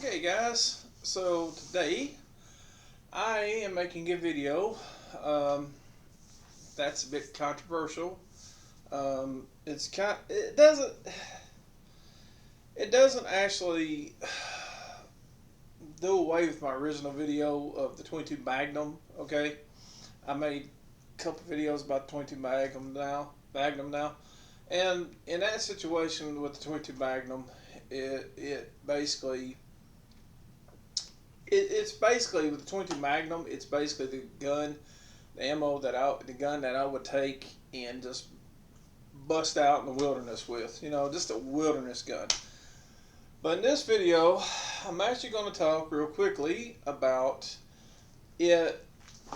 Okay guys, so today I am making a video um, that's a bit controversial. It doesn't actually do away with my original video of the 22 Magnum. Okay, I made a couple videos about the 22 Magnum now, and in that situation with the 22 Magnum, it basically it's basically with the 22 Magnum. It's basically the gun that I would take and just bust out in the wilderness with. Just a wilderness gun. But in this video, I'm actually going to talk real quickly about it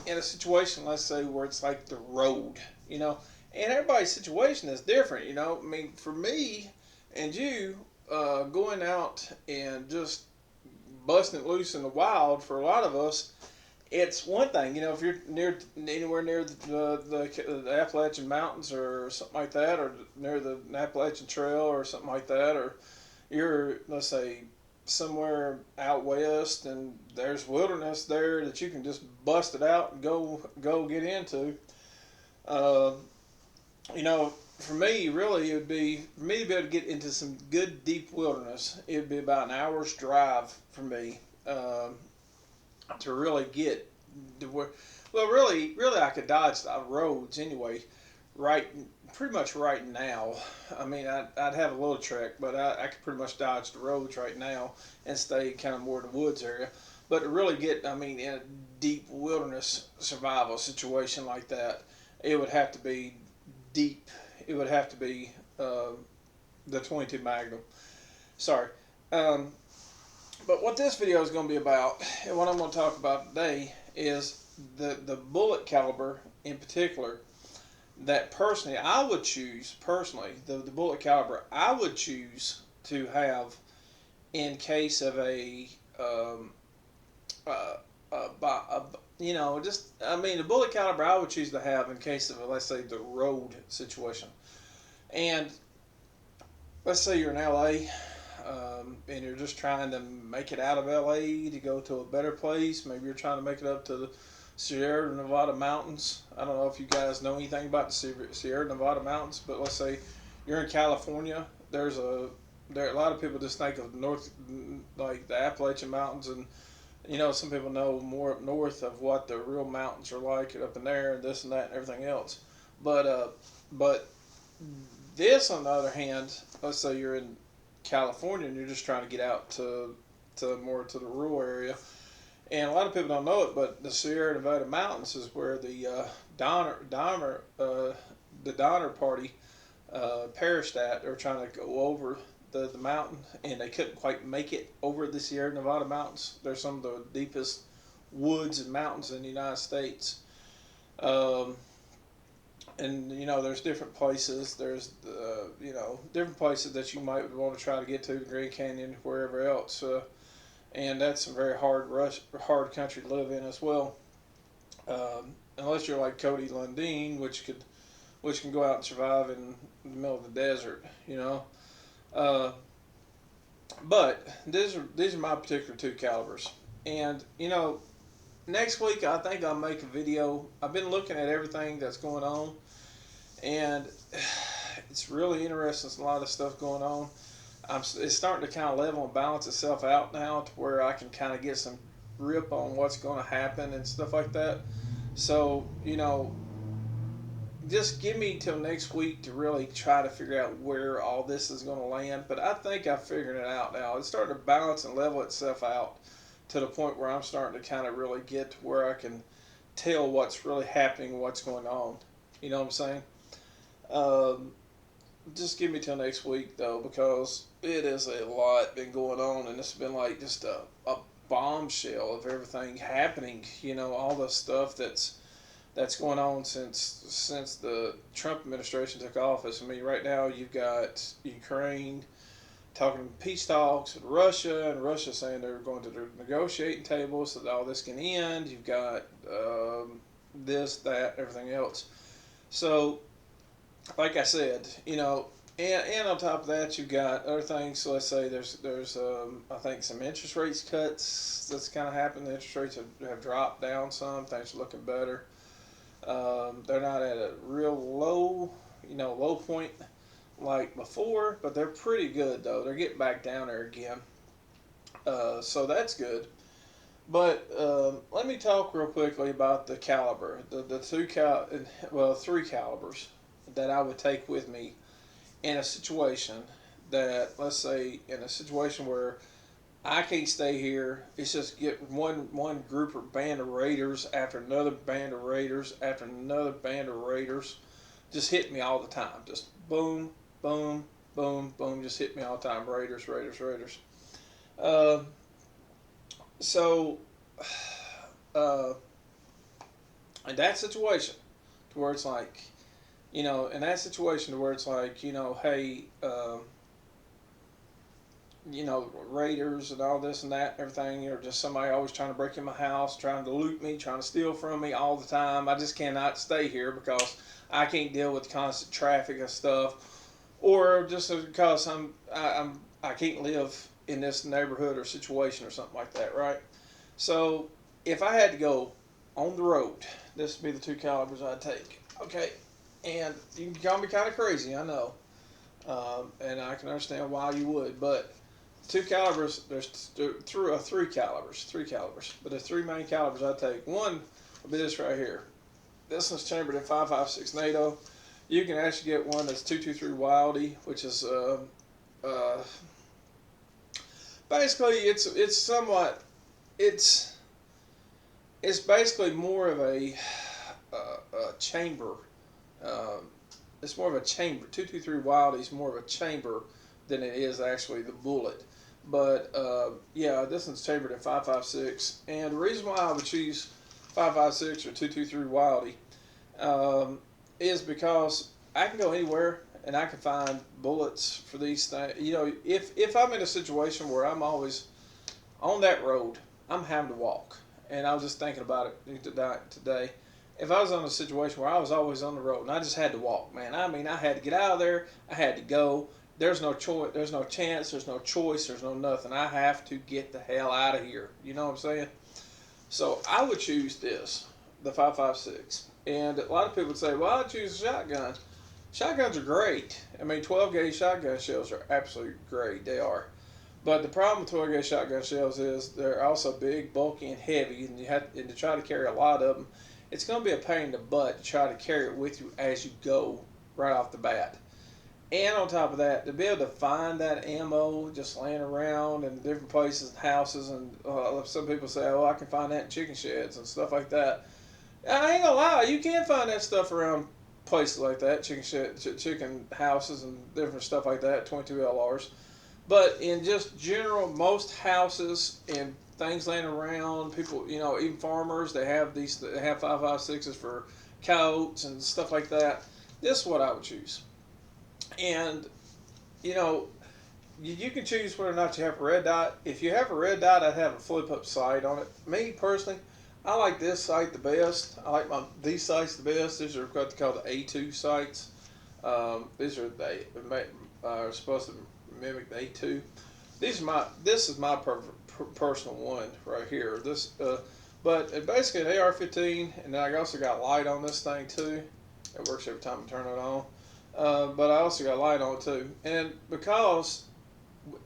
in a situation, let's say, where it's like the road. And everybody's situation is different. I mean, for me and you, going out and just busting it loose in the wild, for a lot of us, it's one thing. If you're anywhere near the Appalachian Mountains or something like that, or near the Appalachian Trail or something like that, or you're, let's say, somewhere out west and there's wilderness there that you can just bust it out and go get into. Uh, for me, really, it would be for me to be able to get into some good deep wilderness. It would be about an hour's drive for me. To really get to where, well, really, I could dodge the roads anyway, right, pretty much right now. I mean, I'd have a little trek, but I could pretty much dodge the roads right now and stay kind of more in the woods area. But to really get, I mean, in a deep wilderness survival situation like that, it would have to be deep. It would have to be the 22 Magnum. Sorry. Um, but what this video is going to be about, and what I'm going to talk about today, is the bullet caliber in particular that personally I would choose, the bullet caliber I would choose to have in case of um, uh, I mean, the bullet caliber I would choose to have in case of, let's say, the road situation. And let's say you're in LA, and you're just trying to make it out of LA to go to a better place. Maybe you're trying to make it up to the Sierra Nevada mountains. I don't know if you guys know anything about the Sierra Nevada mountains, but let's say you're in California. There a lot of people just think of north, like the Appalachian Mountains, and some people know more up north of what the real mountains are like up in there, and this and that and everything else. But this, on the other hand, let's say you're in California and you're just trying to get out to more to the rural area. And a lot of people don't know it, but the Sierra Nevada mountains is where the Donner Party perished at. They were trying to go over the mountain, and they couldn't quite make it over the Sierra Nevada mountains. They're some of the deepest woods and mountains in the United States. And there's different places. There's different places that you might want to try to get to, the Grand Canyon, wherever else. And that's some very hard country to live in as well. Unless you're like Cody Lundeen, which can go out and survive in the middle of the desert. Uh, but these are my particular two calibers. And next week I think I'll make a video. I've been looking at everything that's going on, and it's really interesting. There's a lot of stuff going on. It's starting to kind of level and balance itself out now to where I can kind of get some grip on what's going to happen and stuff like that. So, just give me till next week to really try to figure out where all this is going to land. But I think I've figured it out now. It's starting to balance and level itself out to the point where I'm starting to kind of really get to where I can tell what's really happening, what's going on. You know what I'm saying? Um, just give me till next week though, because it is a lot been going on, and it's been like just a bombshell of everything happening. All the stuff that's going on since the Trump administration took office. I mean, right now you've got Ukraine talking peace talks with Russia, and Russia saying they're going to the negotiating table so that all this can end. You've got this, that, everything else. So, like I said, And on top of that, you've got other things. So let's say there's I think some interest rates cuts that's kind of happened. The interest rates have dropped down some. Things are looking better. They're not at a real low, low point like before, but they're pretty good though. They're getting back down there again. So that's good. But let me talk real quickly about the caliber. The three calibers that I would take with me in a situation let's say in a situation where I can't stay here. It's just get one group or band of raiders after another band of raiders after another band of raiders, just hit me all the time. Just boom, boom, boom, boom. Just hit me all the time. Raiders, raiders, raiders. Uh, so, uh, in that situation, to where it's like, in that situation to where it's like, hey, raiders and all this and that and everything, or just somebody always trying to break in my house, trying to loot me, trying to steal from me all the time. I just cannot stay here because I can't deal with constant traffic and stuff, or just because I can't live in this neighborhood or situation or something like that, right? So if I had to go on the road, this would be the two calibers I'd take. Okay, and you can call me kind of crazy, I know, and I can understand why you would, but two calibers. There's three calibers, but the three main calibers I take. One will be this right here. This one's chambered in 5.56 NATO. You can actually get one that's 223 Wildy, which is uh, basically it's it's basically more of a chamber. Um, it's more of a chamber. 223 Wildy is more of a chamber than it is actually the bullet. But yeah, this one's chambered at 5.56, and the reason why I would choose 5.56 or 223 Wildy is because I can go anywhere and I can find bullets for these things. If I'm in a situation where I'm always on that road, I'm having to walk, and I was just thinking about it today. If I was on a situation where I was always on the road and I just had to walk, man, I mean, I had to get out of there, I had to go. There's no choice. There's no chance. There's no choice. There's no nothing. I have to get the hell out of here. You know what I'm saying? So I would choose this, the 5.56. And a lot of people would say, "Well, I'd choose a shotgun." Shotguns are great. I mean, 12 gauge shotgun shells are absolutely great. They are. But the problem with 12 gauge shotgun shells is they're also big, bulky, and heavy, and to try to carry a lot of them, it's going to be a pain in the butt to try to carry it with you as you go right off the bat. And on top of that, to be able to find that ammo just laying around in different places and houses, and some people say, "Oh, I can find that in chicken sheds and stuff like that." I ain't gonna lie, you can find that stuff around places like that, chicken houses and different stuff like that, 22 LRs. But in just general, most houses and things laying around, people, even farmers, they have 5.56s for coyotes and stuff like that. This is what I would choose. And you know, you can choose whether or not you have a red dot. If you have a red dot, I'd have a flip up sight on it. Me personally, I like this sight the best. I like these sights the best. These are what they call the A2 sights. These are supposed to mimic the A2. This is my personal one right here. But basically an AR-15, and then I also got light on this thing too. It works every time I turn it on. But I also got light on it too. And because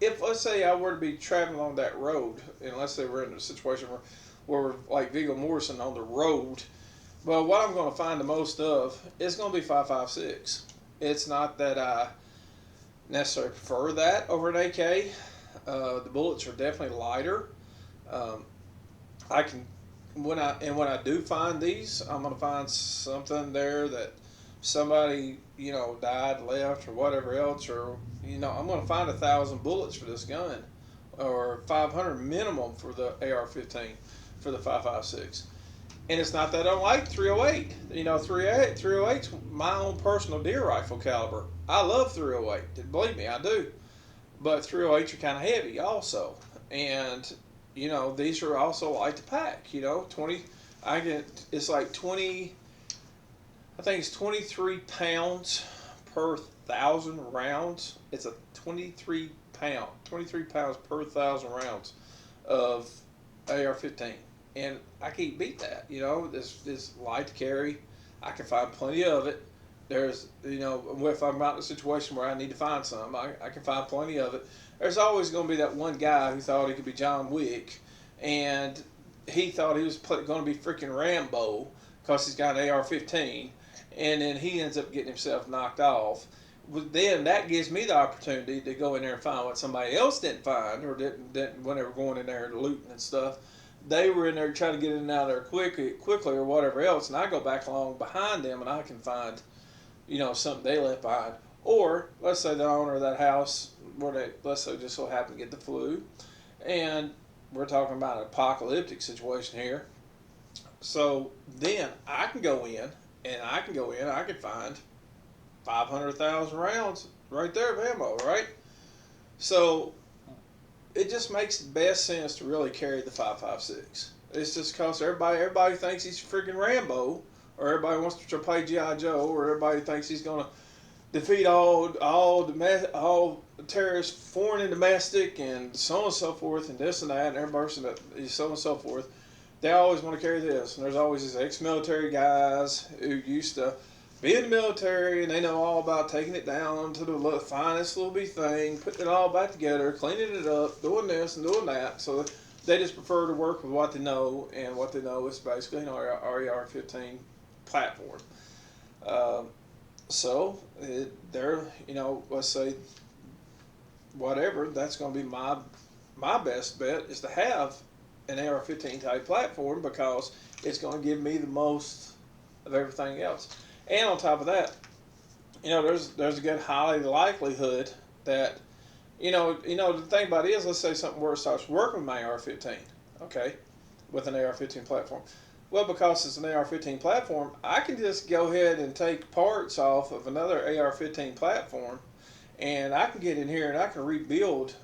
if, let's say, I were to be traveling on that road, and let's say we're in a situation where we're like Viggo Morrison on the road, well, what I'm going to find the most of is going to be 5.56. It's not that I necessarily prefer that over an AK. The bullets are definitely lighter. Um, I can when I do find these, I'm going to find something there that somebody died, left, or whatever else, or I'm going to find 1,000 bullets for this gun, or 500 minimum for the AR-15 for the 5.56. And it's not that I don't like 308. 308's my own personal deer rifle caliber. I love 308. Believe me, I do. But 308s are kind of heavy also, and these are also light to pack. 20. It's like 20. I think it's 23 pounds per 1,000 rounds, it's a 23 pounds per 1,000 rounds of AR-15, and I can't beat that. You know, this light to carry. I can find plenty of it. There's, you know, if I'm out in a situation where I need to find some, I can find plenty of it. There's always going to be that one guy who thought he could be John Wick, and he thought he was going to be freaking Rambo because he's got an AR-15, and then he ends up getting himself knocked off. Then that gives me the opportunity to go in there and find what somebody else didn't find, or didn't when they were going in there looting and stuff. They were in there trying to get in and out of there quickly or whatever else, and I go back along behind them and I can find, you know, something they left behind. Or let's say the owner of that house, where they, let's say, just so happened to get the flu, and we're talking about an apocalyptic situation here. So then I can go in I can find 500,000 rounds right there of ammo, right? So it just makes the best sense to really carry the 5.56. It's just because everybody thinks he's freaking Rambo, or everybody wants to play G.I. Joe, or everybody thinks he's gonna defeat all terrorists, foreign and domestic, and so on and so forth, and this and that, and every person that is so on and so forth. They always want to carry this, and there's always these ex-military guys who used to be in the military, and they know all about taking it down to the finest little bitty thing, putting it all back together, cleaning it up, doing this and doing that. So they just prefer to work with what they know, and what they know is basically an AR-15 platform. So they're, you know, let's say whatever, that's going to be my best bet is to have an AR-15 type platform, because it's going to give me the most of everything else. And on top of that, you know, there's a good highly likelihood that, you know, the thing about it is, let's say something worse starts working with my AR-15, okay, with an AR-15 platform. Well, because it's an AR-15 platform, I can just go ahead and take parts off of another AR-15 platform, and I can get in here and I can rebuild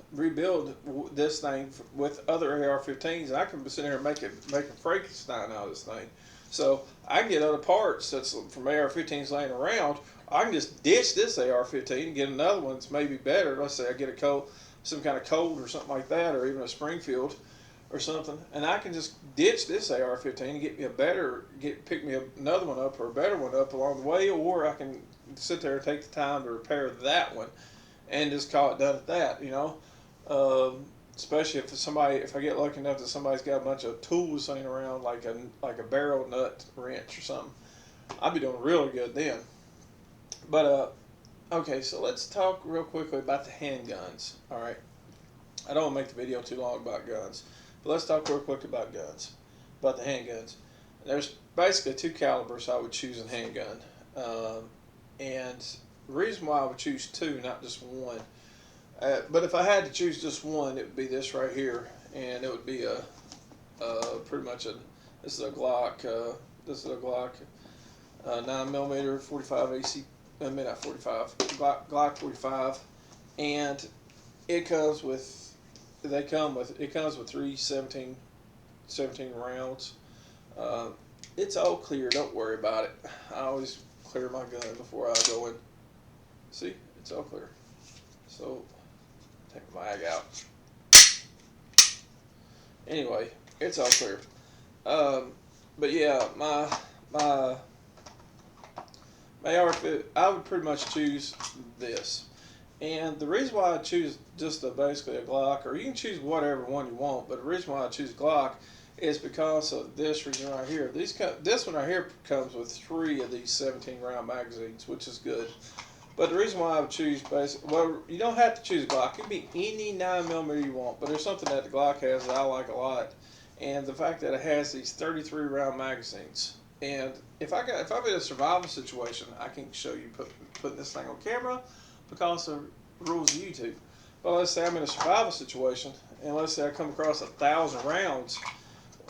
this thing with other AR-15s, and I can sit here and make a Frankenstein out of this thing. So I can get other parts that's from AR-15s laying around. I can just ditch this AR-15 and get another one that's maybe better. Let's say I get some kind of Colt or something like that, or even a Springfield or something, and I can just ditch this AR-15 and get me pick me another one up, or a better one up along the way, or I can sit there and take the time to repair that one and just call it done at that, you know. Especially if I get lucky enough that somebody's got a bunch of tools laying around, like a barrel nut wrench or something, I'd be doing really good then. But okay, so let's talk real quickly about the handguns. All right, I don't want to make the video too long about guns, but let's talk real quick about the handguns. There's basically two calibers I would choose in handgun, and the reason why I would choose two, not just one. But if I had to choose just one, it would be this right here, and it would be pretty much this is a Glock 9mm 45 AC, not 45, Glock 45, and it comes with three 17 rounds. It's all clear, don't worry about it. I always clear my gun before I go in. See, it's all clear. So take the mag out. Anyway, it's all clear. But yeah, my AR-15, I would pretty much choose this. And the reason why I choose just basically a Glock, or you can choose whatever one you want, but the reason why I choose Glock is because of this reason right here. This one right here comes with 3 of these 17 round magazines, which is good. But the reason why I would choose, well, you don't have to choose a Glock. It can be any 9mm you want, but there's something that the Glock has that I like a lot, and the fact that it has these 33 round magazines. And if I'm in a survival situation, I can show you putting this thing on camera because of the rules of YouTube. But let's say I'm in a survival situation, and let's say I come across 1,000 rounds.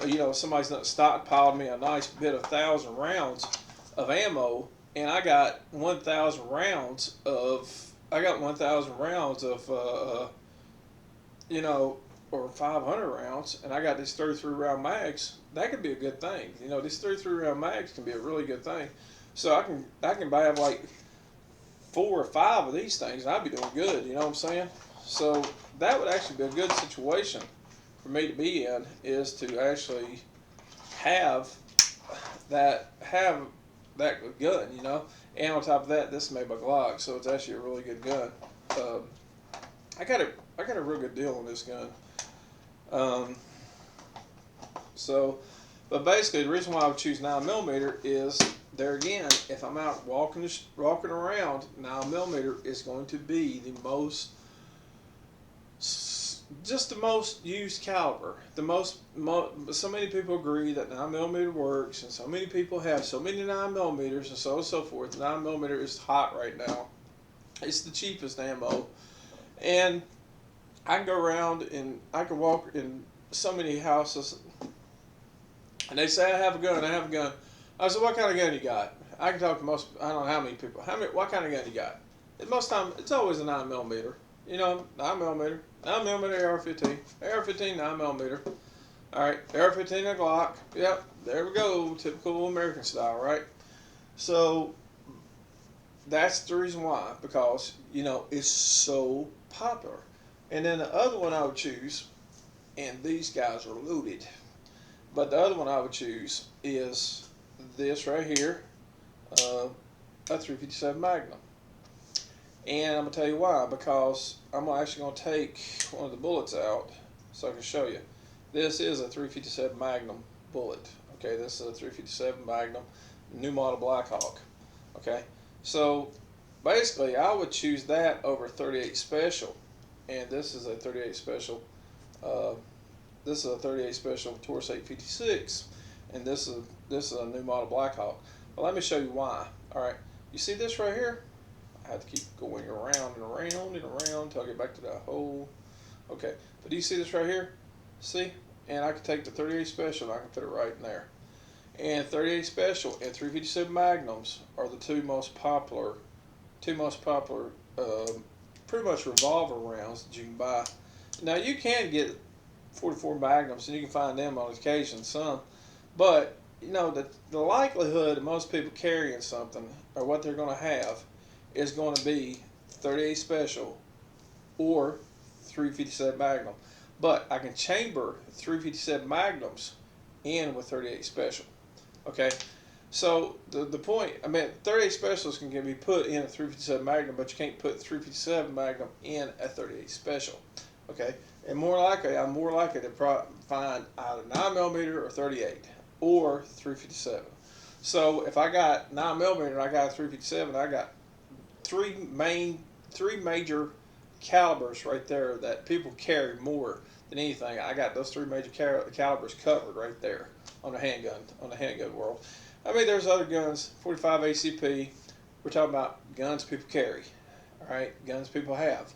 You know, somebody's not stockpiled me a nice bit of 1,000 rounds of ammo, and I got 1,000 rounds of, you know, or 500 rounds, and I got these 33 round mags. That could be a good thing. You know, these 33 round mags can be a really good thing. So I can buy like 4 or 5 of these things, and I'd be doing good. You know what I'm saying? So that would actually be a good situation for me to be in, is to actually have that gun, you know. And on top of that, this is made by Glock, so it's actually a really good gun. Um, I got a real good deal on this gun. Um, so, but basically, the reason why I would choose 9mm is, there again, if I'm out walking around, 9mm is going to be the most, just the most used caliber. So many people agree that 9mm works, and so many people have so many 9mm, and so on and so forth. 9mm is hot right now. It's the cheapest ammo, and I can go around and I can walk in so many houses, and they say, I have a gun, I have a gun. I said, what kind of gun you got? I can talk to most, I don't know how many people, what kind of gun you got? And most time, it's always a 9mm. You know, 9mm, 9mm AR-15, AR-15, 9mm. Alright, AR-15 and Glock. Yep, there we go, typical American style, right? So, that's the reason why, because, you know, it's so popular. And then the other one I would choose, and these guys are loaded, but the other one I would choose is this right here, a 357 Magnum. And I'm going to tell you why, because I'm actually going to take one of the bullets out so I can show you. This is a 357 Magnum bullet. Okay, this is a 357 Magnum, new model Blackhawk. Okay, so basically I would choose that over 38 Special. And this is a 38 Special. This is a 38 Special Taurus 856, and this is a new model Blackhawk. But let me show you why. All right, you see this right here? I have to keep going around and around and around until I get back to that hole. Okay, but do you see this right here? See? And I can take the 38 Special and I can put it right in there. And 38 Special and 357 Magnums are the two most popular, pretty much revolver rounds that you can buy. Now you can get 44 Magnums, and you can find them on occasion, some, but you know the likelihood of most people carrying something, or what they're going to have, is going to be 38 Special or 357 Magnum. But I can chamber 357 Magnums in with 38 Special. Okay, so the point, I mean, 38 Specials can be put in a 357 Magnum, but you can't put 357 Magnum in a 38 Special. Okay, and I'm more likely to find either 9mm or 38 or 357. So if I got 9mm and I got a 357, I got three major calibers right there that people carry more than anything. I got those 3 major calibers covered right there on the handgun world. I mean, there's other guns, 45 ACP. We're talking about guns people carry. All right, guns people have.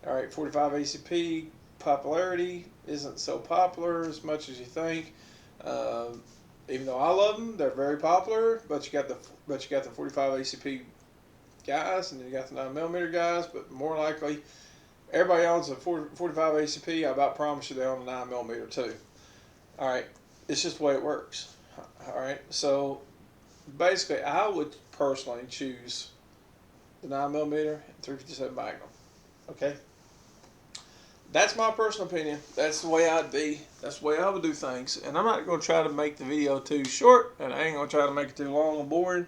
All right, 45 ACP popularity isn't so popular as much as you think. Even though I love them, they're very popular. But you got the 45 ACP guys, and then you got the 9mm guys. But more likely, everybody owns a 45 ACP. I about promise you they own a 9mm too. All right, it's just the way it works. All right, so basically, I would personally choose the 9mm and 357 Magnum. Okay, that's my personal opinion. That's the way I'd be. That's the way I would do things. And I'm not going to try to make the video too short, and I ain't going to try to make it too long and boring,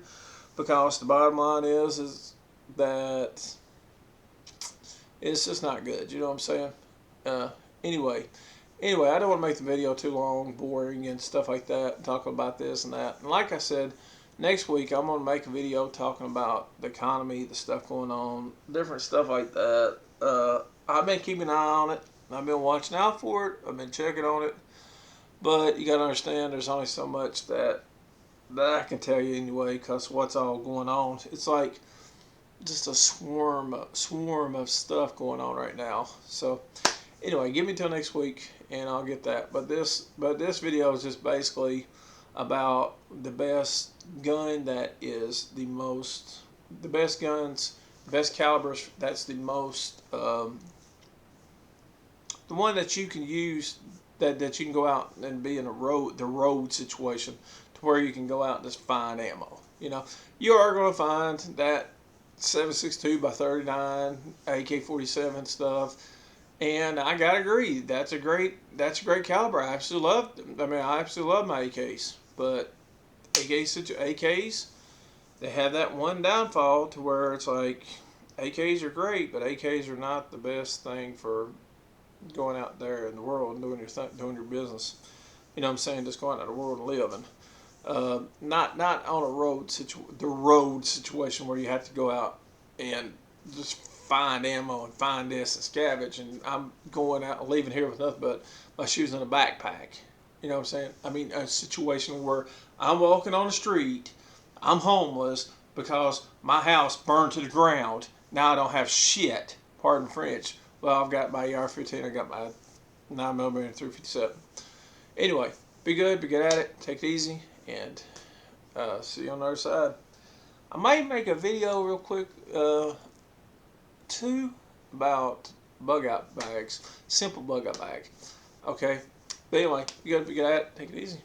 because the bottom line is that it's just not good. You know what I'm saying? Anyway, I don't want to make the video too long, boring, and stuff like that, talking about this and that. And like I said, next week I'm going to make a video talking about the economy, the stuff going on, different stuff like that. I've been keeping an eye on it. I've been watching out for it. I've been checking on it. But you got to understand, there's only so much that I can tell you anyway, because what's all going on. It's like just a swarm of stuff going on right now. So anyway, give me till next week and I'll get that. But this video is just basically about the best gun that is the best guns, best calibers. That's the most the one that you can use, that you can go out and be in the road situation, to where you can go out and just find ammo. You know, you are going to find that 7.62 by 39 AK-47 stuff, and I gotta agree, that's a great caliber. I absolutely love them. I mean, I absolutely love my AKs, but AKs, they have that one downfall to where it's like AKs are great, but AKs are not the best thing for going out there in the world and doing your business. You know what I'm saying? Just going out in the world and living. Not on a road situation where you have to go out and just find ammo and find this and scavenge, and I'm going out and leaving here with nothing but my shoes and a backpack. You know what I'm saying? I mean, a situation where I'm walking on the street, I'm homeless because my house burned to the ground. Now I don't have shit. Pardon French. Well, I've got my AR-15. I got my 9mm 357. Anyway, be good at it. Take it easy, and see you on the other side. I might make a video real quick too about bug out bags, simple bug out bag. Okay, but anyway, be good at it. Take it easy.